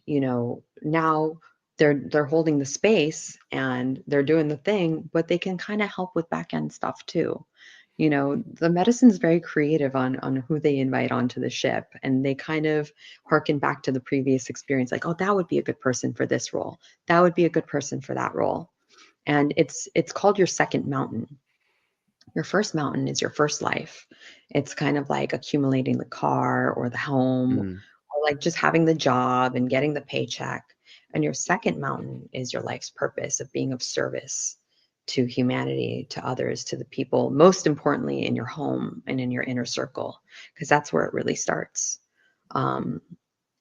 now they're holding the space and they're doing the thing, but they can kind of help with back end stuff too. The medicine's very creative on who they invite onto the ship, and they kind of harken back to the previous experience, like, oh, that would be a good person for this role, that would be a good person for that role. And it's called your second mountain. Your first mountain is your first life. It's kind of like accumulating the car or the home, mm. or like just having the job and getting the paycheck. And your second mountain is your life's purpose of being of service to humanity, to others, to the people, most importantly in your home and in your inner circle, because that's where it really starts. Um,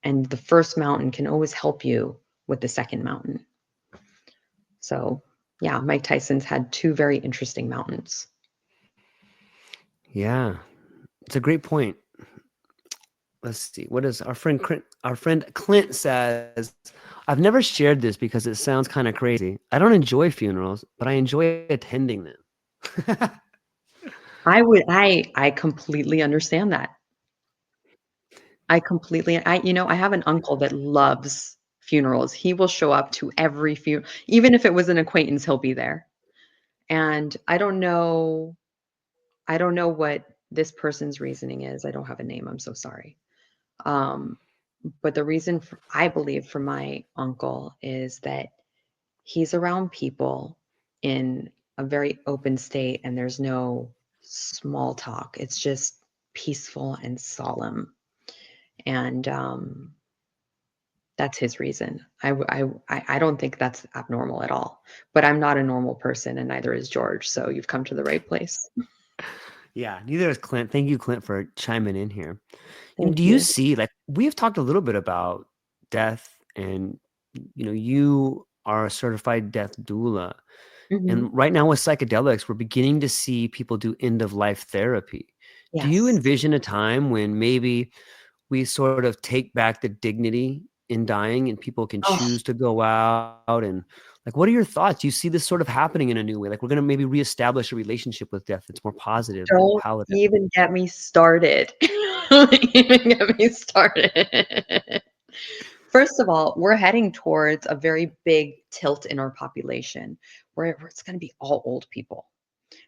and the first mountain can always help you with the second mountain. So, yeah, Mike Tyson's had two very interesting mountains. Yeah. It's a great point. Let's see. What is our friend Clint? Our friend Clint says, I've never shared this because it sounds kind of crazy. I don't enjoy funerals, but I enjoy attending them. I completely understand that. I have an uncle that loves funerals. He will show up to every funeral. Even if it was an acquaintance, he'll be there. And I don't know what this person's reasoning is. I don't have a name. I'm so sorry. Um, but the reason I believe for my uncle is that he's around people in a very open state, and there's no small talk. It's just peaceful and solemn. And that's his reason. I don't think that's abnormal at all. But I'm not a normal person, and neither is George. So you've come to the right place. Yeah, neither is Clint. Thank you, Clint, for chiming in here. Do Thank you you. see, like, we've talked a little bit about death, and you are a certified death doula. Hmm. And right now with psychedelics, we're beginning to see people do end of life therapy. Do you Yes. envision a time when maybe we sort of take back the dignity in dying and people can Oh, choose to go out? And like, what are your thoughts? Do you see this sort of happening in a new way? Like, we're going to maybe reestablish a relationship with death that's more positive and don't palatable. even get me started. Don't even get me started. First of all, we're heading towards a very big tilt in our population where it's going to be all old people.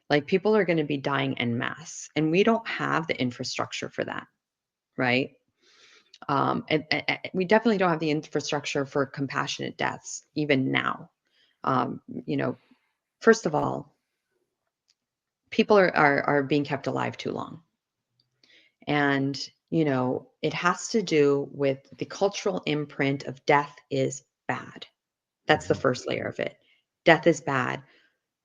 Like people are going to be dying en masse, and we don't have the infrastructure for that, right? And we definitely don't have the infrastructure for compassionate deaths even now. Um, you know, first of all, people are being kept alive too long. And, it has to do with the cultural imprint of death is bad. That's the Mhm. first layer of it. Death is bad.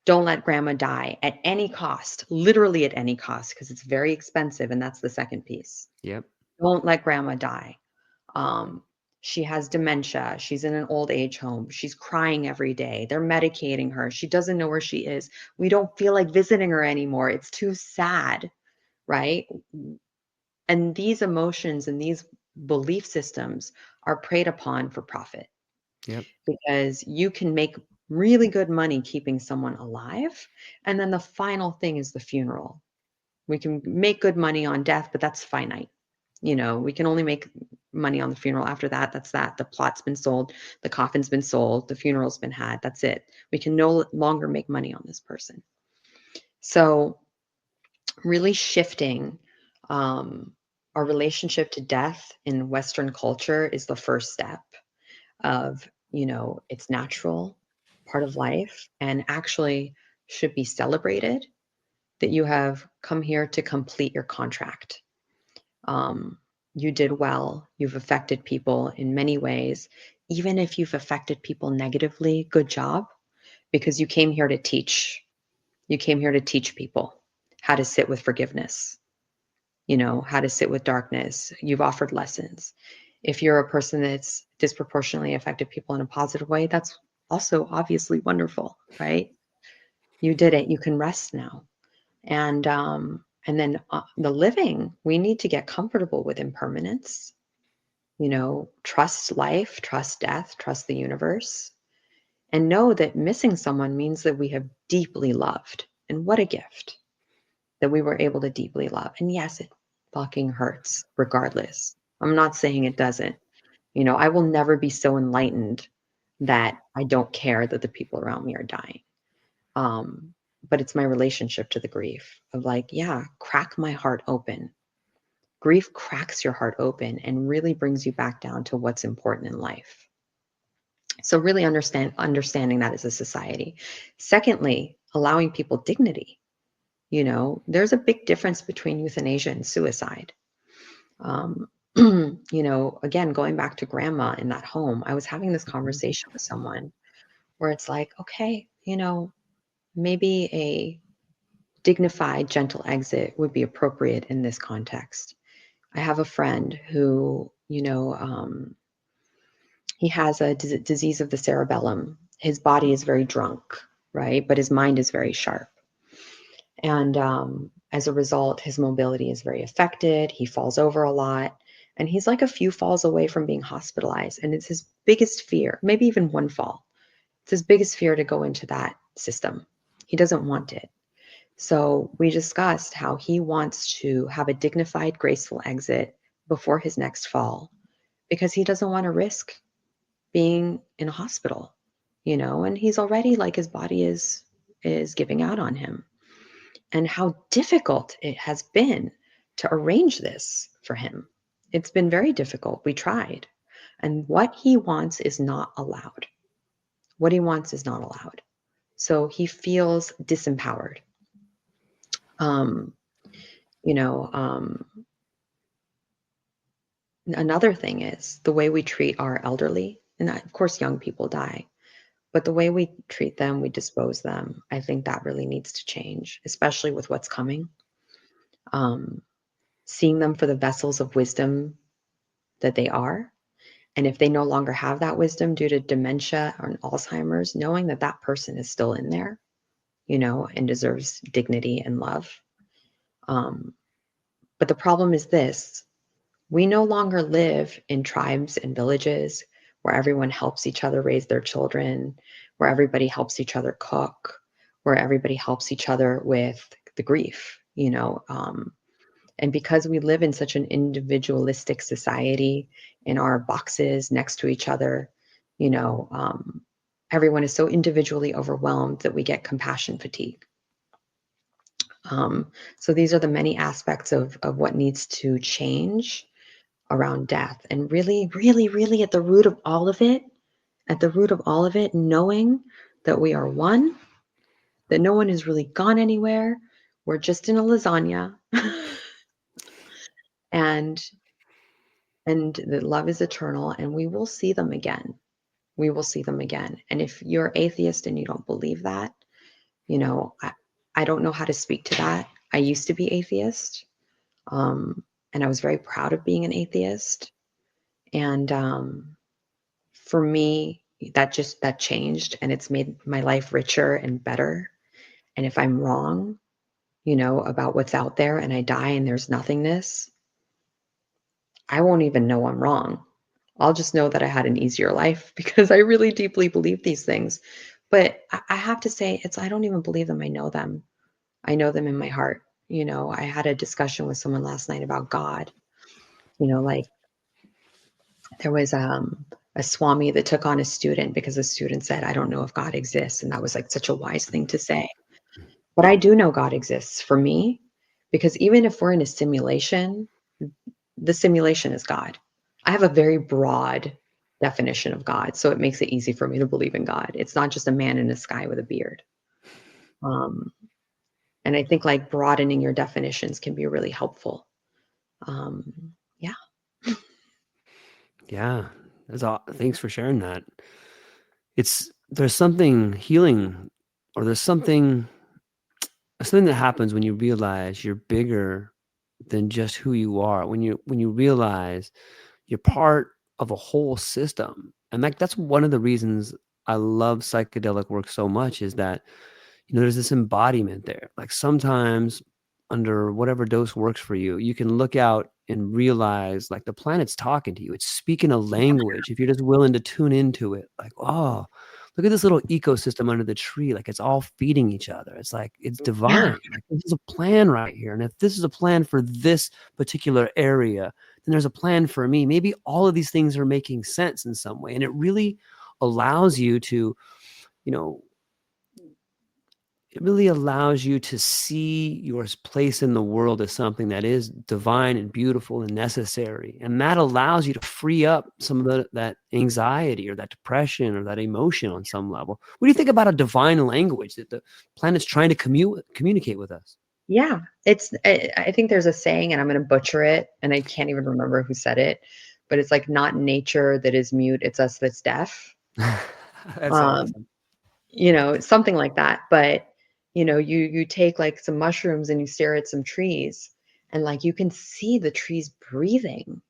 Don't let grandma die at any cost, literally at any cost, because it's very expensive. And that's the second piece. Yep. Don't let grandma die. Um, she has dementia. She's in an old age home. She's crying every day. They're medicating her. She doesn't know where she is. We don't feel like visiting her anymore. It's too sad, right? And these emotions and these belief systems are preyed upon for profit Yep. because you can make really good money keeping someone alive. And then the final thing is the funeral. We can make good money on death, but that's finite. We can only make money on the funeral. After that, that's that. The plot's been sold, the coffin's been sold, the funeral's been had. That's it. We can no longer make money on this person. So, really shifting um, our relationship to death in Western culture is the first step of, it's natural, part of life, and actually should be celebrated that you have come here to complete your contract. Um, you did well. You've affected people in many ways. Even if you've affected people negatively, good job, because you came here to teach. You came here to teach people how to sit with forgiveness, how to sit with darkness. You've offered lessons. If you're a person that's disproportionately affected people in a positive way, that's also obviously wonderful, right? You did it. You can rest now. And then the living, we need to get comfortable with impermanence. Trust life, trust death, trust the universe, and know that missing someone means that we have deeply loved. And what a gift that we were able to deeply love. And yes, it fucking hurts regardless. I'm not saying it doesn't. I will never be so enlightened that I don't care that the people around me are dying. Um, but it's my relationship to the grief of like, yeah, crack my heart open. Grief cracks your heart open and really brings you back down to what's important in life. So really understanding that as a society. Secondly, allowing people dignity. There's a big difference between euthanasia and suicide. Um, again, going back to grandma in that home, I was having this Mhm. conversation with someone where it's like, okay, maybe a dignified, gentle exit would be appropriate in this context. I have a friend who, he has a disease of the cerebellum. His body is very drunk, right? But his mind is very sharp. And as a result, his mobility is very affected. He falls over a lot. And he's like a few falls away from being hospitalized. And it's his biggest fear, maybe even one fall. It's his biggest fear to go into that system. He doesn't want it. So we discussed how he wants to have a dignified, graceful exit before his next fall because he doesn't want to risk being in a hospital, and he's already like his body is giving out on him. And how difficult it has been to arrange this for him. It's been very difficult. We tried. And what he wants is not allowed. What he wants is not allowed. So he feels disempowered. Um, You know, another thing is the way we treat our elderly, and of course, young people die, but the way we treat them, we dispose them. I think that really needs to change, especially with what's coming. Um, Seeing them for the vessels of wisdom that they are. And if they no longer have that wisdom due to dementia or Alzheimer's, knowing that that person is still in there, and deserves dignity and love. Um, but the problem is this: we no longer live in tribes and villages where everyone helps each other raise their children, where everybody helps each other cook, where everybody helps each other with the grief. And because we live in such an individualistic society in our boxes next to each other, you know, um, everyone is so individually overwhelmed that we get compassion fatigue. So these are the many aspects of what needs to change around death. And really, really, really at the root of all of it, knowing that we are one, that no one has really gone anywhere. We're just in a lasagna. and and that love is eternal, and we will see them again. We will see them again. And if you're atheist and you don't believe that, I don't know how to speak to that. I used to be atheist, and I was very proud of being an atheist. And for me, that changed, and it's made my life richer and better. And if I'm wrong, about what's out there, and I die and there's nothingness, I won't even know I'm wrong. I'll just know that I had an easier life because I really deeply believe these things. But I have to say, I don't even believe them. I know them. I know them in my heart. I had a discussion with someone last night about God. Like there was a swami that took on a student because the student said, I don't know if God exists. And that was like such a wise thing to say. But I do know God exists for me, because even if we're in a simulation, the simulation is God. I have a very broad definition of God, so it makes it easy for me to believe in God. It's not just a man in the sky with a beard. Um, and I think like broadening your definitions can be really helpful. Yeah. Yeah. Thanks for sharing that. There's something healing, or there's something that happens when you realize you're bigger than just who you are. When you realize you're part of a whole system. And that's one of the reasons I love psychedelic work so much, is that there's this embodiment there. Like sometimes, under whatever dose works for you, you can look out and realize like the planet's talking to you. It's speaking a language if you're just willing to tune into it. Like, oh, look at this little ecosystem under the tree. Like it's all feeding each other. It's like it's Yeah. divine. Like this is a plan right here. And if this is a plan for this particular area, then there's a plan for me. Maybe all of these things are making sense in some way. And it really allows you to, you know, it really allows you to see your place in the world as something that is divine and beautiful and necessary. And that allows you to free up some of that anxiety or that depression or that emotion on some level. What do you think about a divine language that the planet's trying to communicate with us? Yeah. I think there's a saying, and I'm going to butcher it, and I can't even remember who said it, but it's like, not nature that is mute, it's us that's deaf. That's Um, awesome. Something like that. But, you take like some mushrooms and you stare at some trees, and like you can see the trees breathing,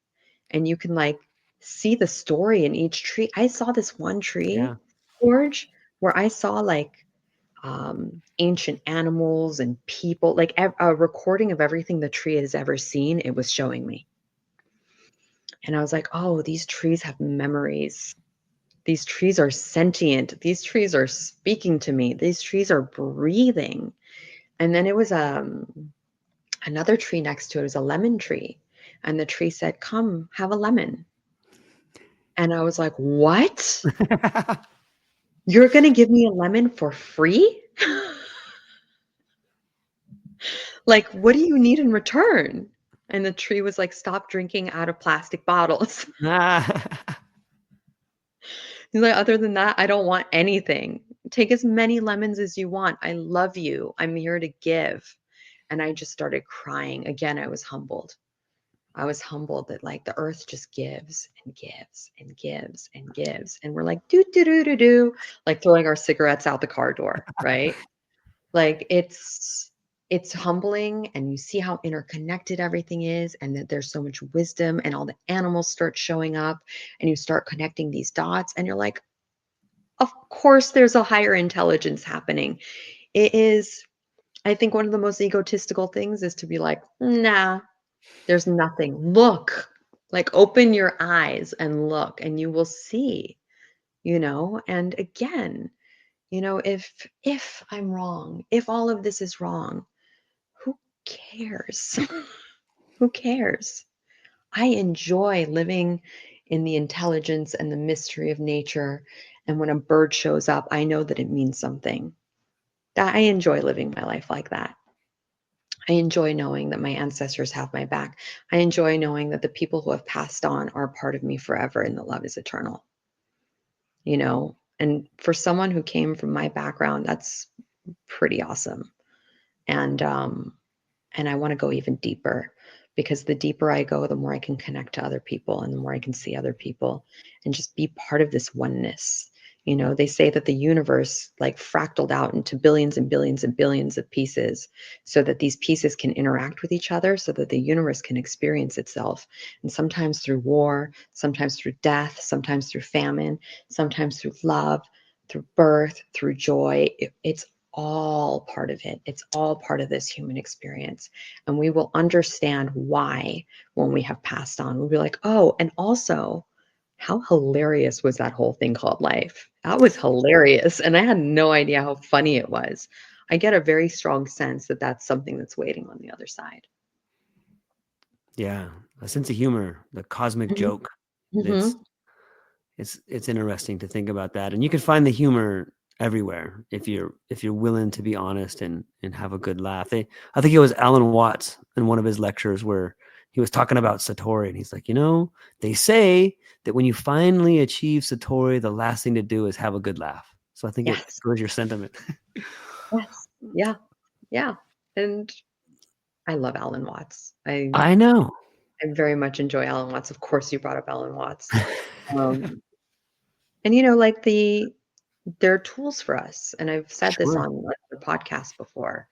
and you can like see the story in each tree. I saw this one tree, Yeah. George, where I saw like ancient animals and people, like a recording of everything the tree has ever seen. It was showing me. And I was like, oh, these trees have memories. These trees are sentient. These trees are speaking to me. These trees are breathing. And then it was another tree next to it. It was a lemon tree. And the tree said, come have a lemon. And I was like, what? You're going to give me a lemon for free? Like, what do you need in return? And the tree was like, stop drinking out of plastic bottles. He's like, other than that, I don't want anything. Take as many lemons as you want. I love you. I'm here to give. And I just started crying. Again, I was humbled. I was humbled that like the earth just gives and gives and gives and gives. And we're like, do, do, do, do, do, like throwing our cigarettes out the car door, right? Like it's humbling, and you see how interconnected everything is, and that there's so much wisdom, and all the animals start showing up, and you start connecting these dots, and you're like, of course there's a higher intelligence happening. It is, I think one of the most egotistical things is to be like, nah, there's nothing. Look, like open your eyes and look, and you will see, and again, if I'm wrong, if all of this is wrong, who cares? Who cares? I enjoy living in the intelligence and the mystery of nature. And when a bird shows up, I know that it means something. That I enjoy living my life like that. I enjoy knowing that my ancestors have my back. I enjoy knowing that the people who have passed on are a part of me forever and that love is eternal, And for someone who came from my background, that's pretty awesome. And I want to go even deeper, because the deeper I go, the more I can connect to other people and the more I can see other people and just be part of this oneness. They say that the universe like fractaled out into billions and billions and billions of pieces so that these pieces can interact with each other, so that the universe can experience itself. And sometimes through war, sometimes through death, sometimes through famine, sometimes through love, through birth, through joy. It's all part of it. It's all part of this human experience. And we will understand why when we have passed on. We'll be like, oh, and also, how hilarious was that whole thing called life? That was hilarious. And I had no idea how funny it was. I get a very strong sense that that's something that's waiting on the other side. Yeah, a sense of humor, the cosmic Hmm. joke. It's Hmm. it's interesting to think about that, and you can find the humor everywhere if you're willing to be honest and have a good laugh. I think it was Alan Watts in one of his lectures where he was talking about Satori, and he's like, they say that when you finally achieve Satori, the last thing to do is have a good laugh. So I think it Yes. goes your sentiment. Yes. Yeah. Yeah. And I love Alan Watts. I know. I very much enjoy Alan Watts. Of course, you brought up Alan Watts. Um, and like there are tools for us. And I've said this Sure. on like the podcast before,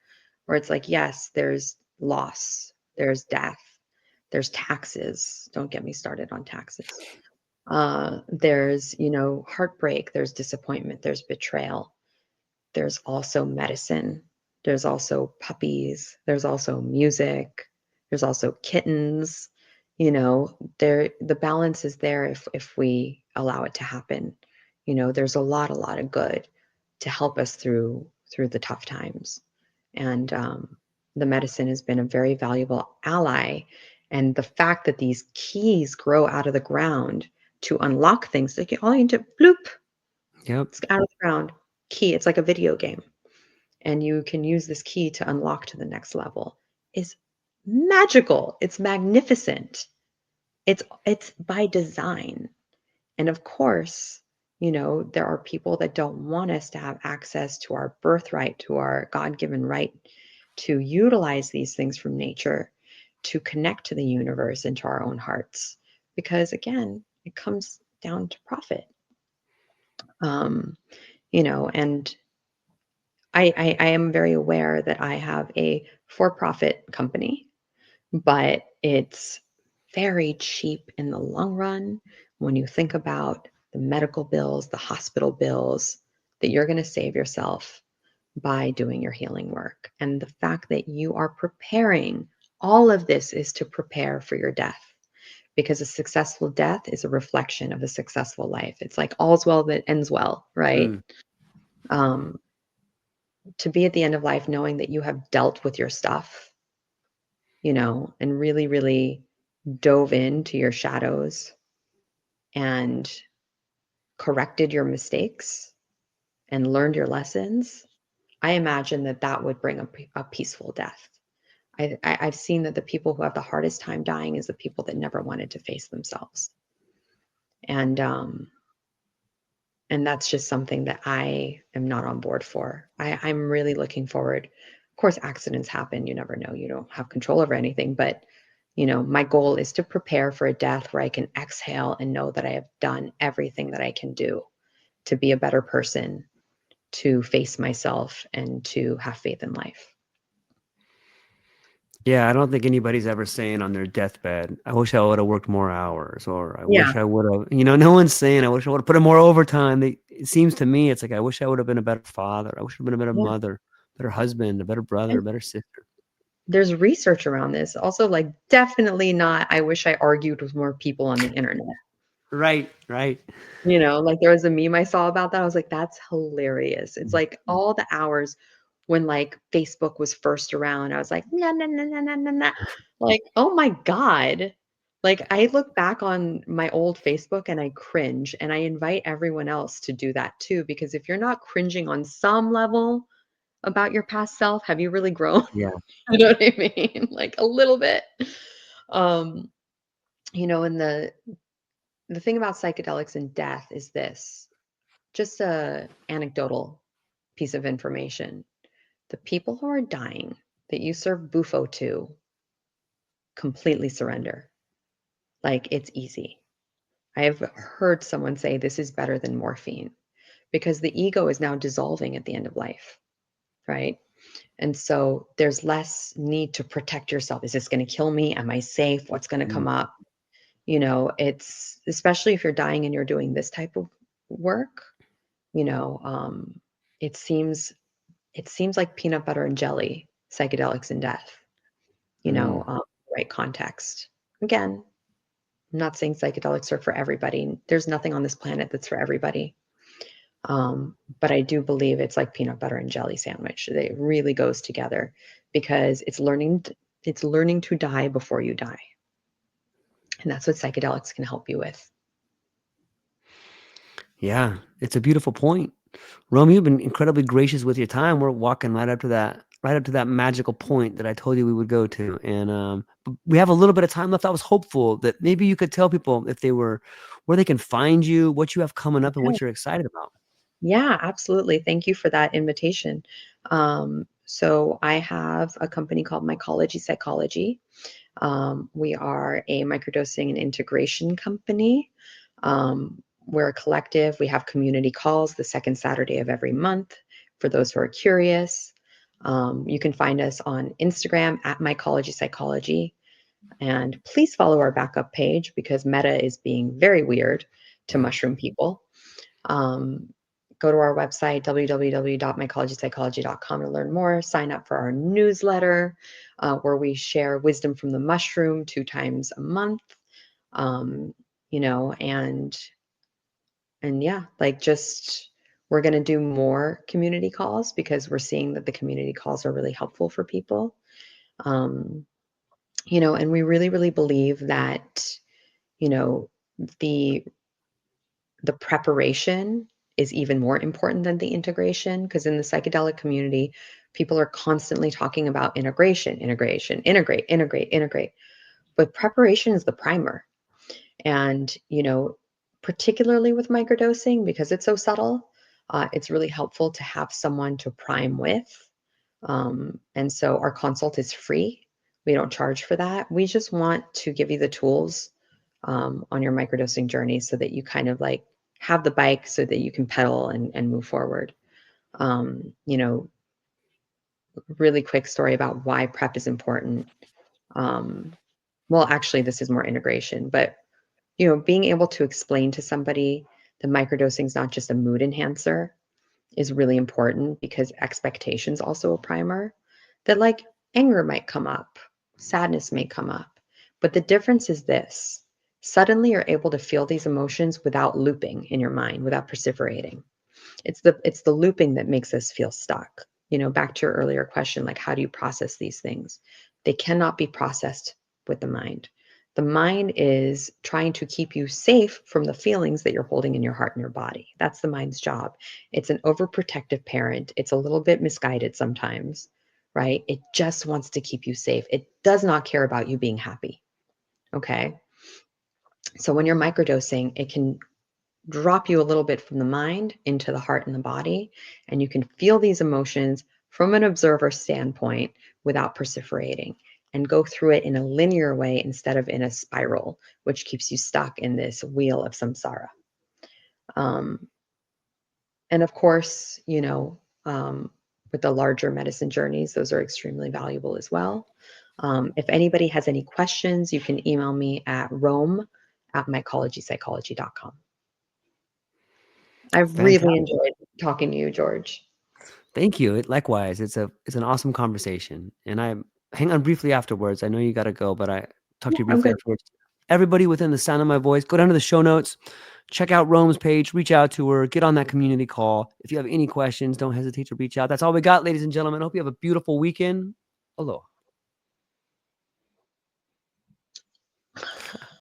where it's like, yes, there's loss, there's death, there's taxes. Don't get me started on taxes. There's, heartbreak, there's disappointment, there's betrayal. There's also medicine. There's also puppies. There's also music. There's also kittens. The balance is there if we allow it to happen. There's a lot of good to help us through the tough times. And the medicine has been a very valuable ally. And the fact that these keys grow out of the ground to unlock things, like all you need to bloop, Yep. it's out of the ground. Key. It's like a video game, and you can use this key to unlock to the next level, is magical. It's magnificent. It's by design. And of course, there are people that don't want us to have access to our birthright, to our God-given right to utilize these things from nature, to connect to the universe and to our own hearts. Because again, it comes down to profit. Um, and I am very aware that I have a for-profit company, but it's very cheap in the long run when you think about the medical bills, the hospital bills that you're going to save yourself by doing your healing work. And the fact that you are preparing, all of this is to prepare for your death, because a successful death is a reflection of a successful life. It's like all's well that ends well, right? Mm. Um, to be at the end of life knowing that you have dealt with your stuff, and really, really dove into your shadows and corrected your mistakes and learned your lessons, I imagine that that would bring a peaceful death. I've seen that the people who have the hardest time dying is the people that never wanted to face themselves. And and that's just something that I am not on board for. I'm really looking forward, course, accidents happen. You never know. You don't have control over anything. But, my goal is to prepare for a death where I can exhale and know that I have done everything that I can do to be a better person, to face myself, and to have faith in life. Yeah, I don't think anybody's ever saying on their deathbed, I wish I would have worked more hours, or I Yeah. wish I would have, no one's saying, I wish I would have put in more overtime. It seems to me, it's like, I wish I would have been a better father. I wish I would have been a better Yeah. mother, better husband, a better brother, And a better sister. there's research around this. Also, like, definitely not, I wish I argued with more people on the internet. Right, right. Like there was a meme I saw about that. I was like, that's hilarious. It's like all the hours when like Facebook was first around. I was like, nah, nah, nah, nah, nah, nah, nah. Like, oh my God. Like I look back on my old Facebook and I cringe, and I invite everyone else to do that too, because if you're not cringing on some level about your past self, have you really grown? Yeah. You know what I mean? Like a little bit. Um, and the thing about psychedelics and death is this. Just a anecdotal piece of information. The people who are dying that you serve bufo to completely surrender. Like it's easy. I have heard someone say this is better than morphine because the ego is now dissolving at the end of life, right? And so there's less need to protect yourself. Is this going to kill me? Am I safe? What's going to come Mm, up? It's especially if you're dying and you're doing this type of work, you know, um, it seems it seems like peanut butter and jelly, psychedelics and death, mm. right context. Again, I'm not saying psychedelics are for everybody. There's nothing on this planet that's for everybody. But I do believe it's like peanut butter and jelly sandwich. It really goes together because it's learning to die before you die. And that's what psychedelics can help you with. Yeah, it's a beautiful point. Rome, you've been incredibly gracious with your time. We're walking right up to that magical point that I told you we would go to. And we have a little bit of time left. I was hopeful that maybe you could tell people if they were where they can find you, what you have coming up, and what you're excited about. Yeah, absolutely. Thank you for that invitation. So I have a company called Mycology Psychology. We are a microdosing and integration company. We're a collective. We have community calls the second Saturday of every month for those who are curious. You can find us on Instagram at Mycology Psychology. And please follow our backup page because Meta is being very weird to mushroom people. Um, Go to our website, www.mycologypsychology.com, to learn more. Sign up for our newsletter where we share wisdom from the mushroom 2 times a month. Um, you know, and yeah, like just we're going to do more community calls because we're seeing that the community calls are really helpful for people. Um, and we really, really believe that, you know, the the preparation is even more important than the integration because in the psychedelic community, people are constantly talking about integration, integrate. But preparation is the primer. And, particularly with microdosing, because it's so subtle, it's really helpful to have someone to prime with. And so our consult is free. We don't charge for that. We just want to give you the tools on your microdosing journey so that you kind of like have the bike so that you can pedal and move forward. Um, you know, Really quick story about why prep is important. Um, well, actually, this is more integration, but being able to explain to somebody that microdosing is not just a mood enhancer is really important because expectation's also a primer. That like anger might come up, sadness may come up, but the difference is this. Suddenly you're able to feel these emotions without looping in your mind, without perseverating. It's the looping that makes us feel stuck. Back to your earlier question, like how do you process these things? They cannot be processed with the mind. The mind is trying to keep you safe from the feelings that you're holding in your heart and your body. That's the mind's job. It's an overprotective parent. It's a little bit misguided sometimes, right? It just wants to keep you safe. It does not care about you being happy. Okay. So when you're microdosing, it can drop you a little bit from the mind into the heart and the body, and you can feel these emotions from an observer standpoint without perseverating, and go through it in a linear way instead of in a spiral, which keeps you stuck in this wheel of samsara. Um, and of course, with the larger medicine journeys, those are extremely valuable as well. If anybody has any questions, you can email me at rome@mycolegypsychology.com. I've really Fantastic. enjoyed talking to you, George. Thank you. Likewise, it's an awesome conversation. And I hang on briefly afterwards. I know you got to go, but I talk Yeah, to you I'm briefly good. afterwards. Everybody within the sound of my voice, go down to the show notes, check out Rome's page, reach out to her, get on that community call. If you have any questions, don't hesitate to reach out. That's all we got, ladies and gentlemen. I hope you have a beautiful weekend. Aloha.